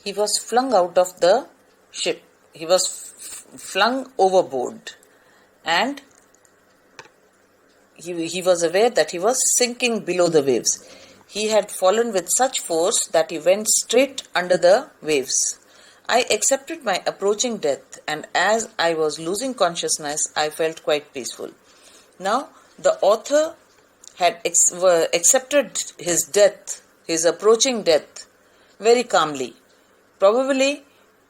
he was flung out of the ship. He was flung overboard, and he was aware that he was sinking below the waves. He had fallen with such force that he went straight under the waves. I accepted my approaching death, and as I was losing consciousness, I felt quite peaceful. Now, the author had accepted his death, his approaching death, very calmly. Probably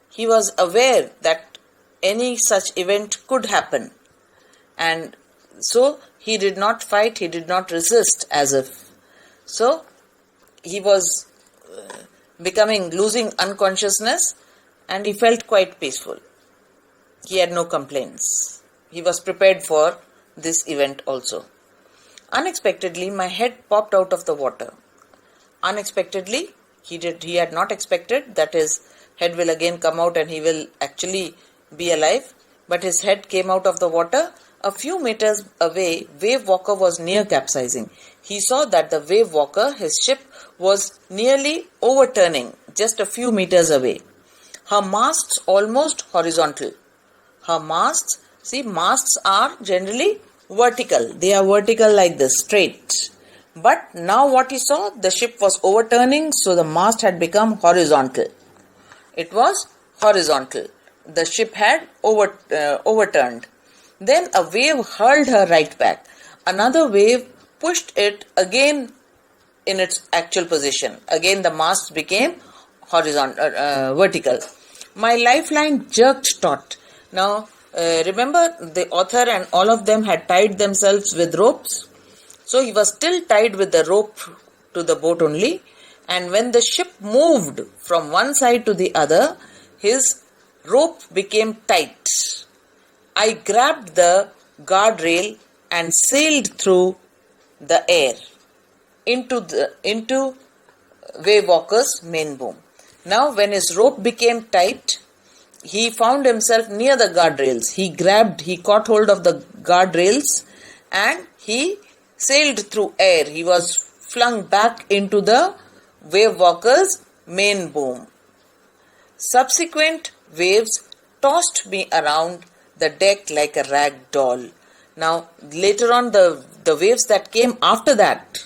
he was aware that any such event could happen, and so he did not fight, he did not resist as if. So he was losing unconsciousness, and he felt quite peaceful. He had no complaints. He was prepared for this event also. Unexpectedly, my head popped out of the water. Unexpectedly, he had not expected that his head will again come out and he will actually be alive. But his head came out of the water. A few meters away, Wave Walker was near capsizing. He saw that the Wave Walker, his ship, was nearly overturning just a few meters away. Her masts almost horizontal. Her masts, masts are generally vertical. They are vertical like this, straight. But now what he saw, the ship was overturning, so the mast had become horizontal. It was horizontal. The ship had overturned. Then a wave hurled her right back. Another wave pushed it again in its actual position. Again the mast became vertical. My lifeline jerked taut. Now remember, the author and all of them had tied themselves with ropes. So he was still tied with the rope to the boat only. And when the ship moved from one side to the other, his rope became tight. I grabbed the guardrail and sailed through the air into Wave Walker's main boom. Now when his rope became tight, he found himself near the guardrails. He caught hold of the guardrails and he sailed through air. He was flung back into the Wave Walker's main boom. Subsequent waves tossed me around the deck like a rag doll. Now, later on, the waves that came after that,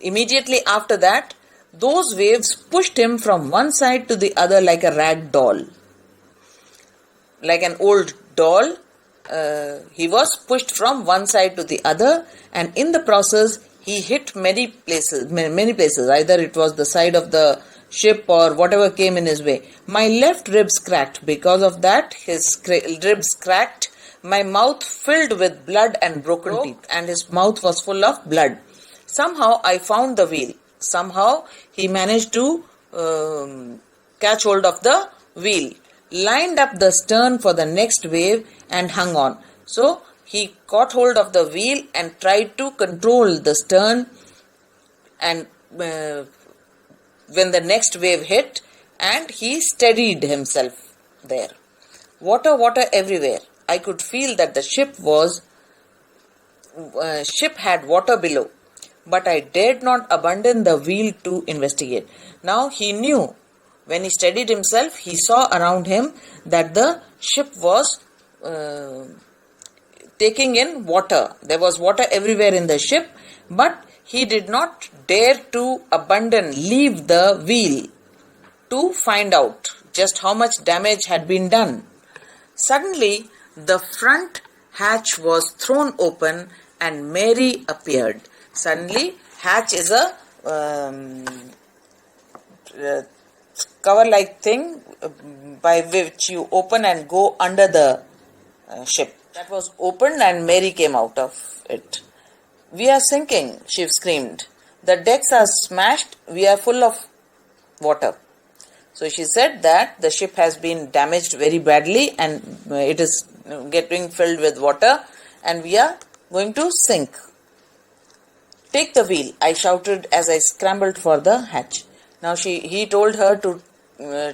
immediately after that, those waves pushed him from one side to the other like a rag doll. Like an old doll, he was pushed from one side to the other, and in the process, he hit many places. Either it was the side of the ship or whatever came in his way. My left ribs cracked. Because of that, his ribs cracked. My mouth filled with blood and broken teeth, and his mouth was full of blood. Somehow I found the wheel. Somehow he managed to catch hold of the wheel, lined up the stern for the next wave and hung on. So he caught hold of the wheel and tried to control the stern, and when the next wave hit, and he steadied himself there. Water everywhere. I could feel that the ship had water below, but I dared not abandon the wheel to investigate. Now he knew, when he steadied himself, he saw around him that the ship was taking in water. There was water everywhere in the ship, but he did not dare to leave the wheel to find out just how much damage had been done. Suddenly, the front hatch was thrown open and Mary appeared. Suddenly, hatch is a cover-like thing by which you open and go under the ship. That was opened and Mary came out of it. "We are sinking," she screamed. "The decks are smashed. We are full of water." So she said that the ship has been damaged very badly and it is getting filled with water and we are going to sink. "Take the wheel," I shouted as I scrambled for the hatch. Now he told her to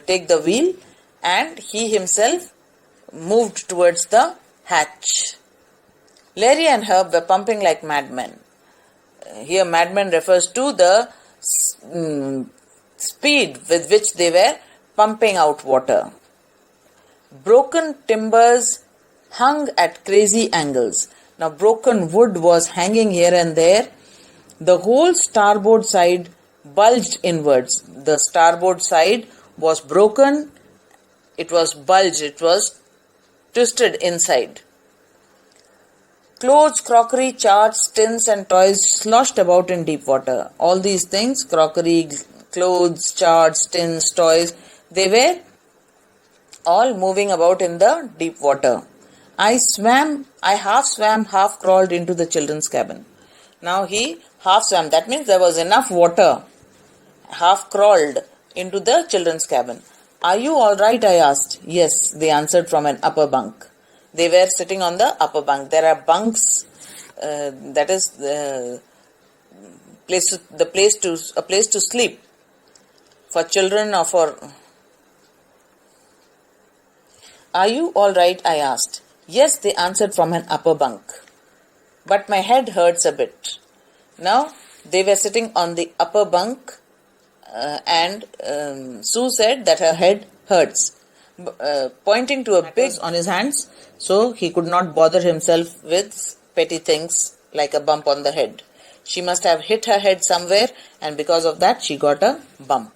take the wheel, and he himself moved towards the hatch. Larry and Herb were pumping like madmen. Here madmen refers to the speed with which they were pumping out water. Broken timbers hung at crazy angles. Now, broken wood was hanging here and there. The whole starboard side bulged inwards. The starboard side was broken. It was bulged. It was twisted inside. Clothes, crockery, charts, tins and toys sloshed about in deep water. All these things, crockery, clothes, charts, tins, toys, they were all moving about in the deep water. I half swam, half crawled into the children's cabin. Now he half swam. That means there was enough water. Half crawled into the children's cabin. Are you all right? I asked. Yes, they answered from an upper bunk. They were sitting on the upper bunk. There are bunks. That is a place to sleep for children or for. Are you all right? I asked. Yes, they answered from an upper bunk. But my head hurts a bit. Now they were sitting on the upper bunk, and Sue said that her head hurts, pointing to a big on his hands, so he could not bother himself with petty things like a bump on the head. She must have hit her head somewhere, and because of that she got a bump.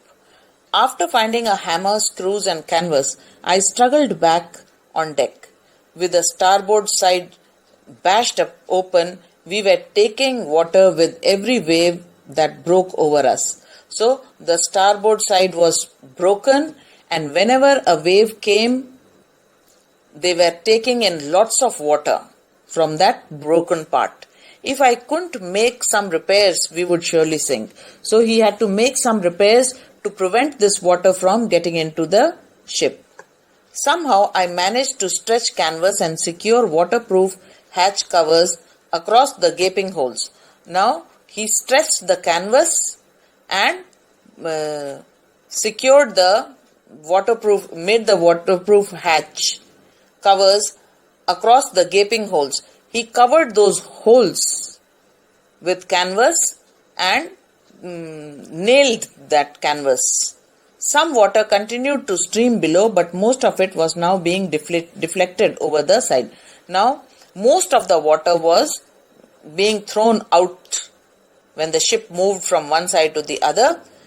After finding a hammer, screws and canvas, I struggled back on deck. With the starboard side bashed up open, we were taking water with every wave that broke over us. So the starboard side was broken, and whenever a wave came, they were taking in lots of water from that broken part. If I couldn't make some repairs, we would surely sink. So he had to make some repairs to prevent this water from getting into the ship. Somehow I managed to stretch canvas and secure waterproof hatch covers across the gaping holes. Now he stretched the canvas and secured the made the waterproof hatch covers across the gaping holes. He covered those holes with canvas and nailed that canvas. Some water continued to stream below, but most of it was now being deflected over the side. Now, most of the water was being thrown out when the ship moved from one side to the other.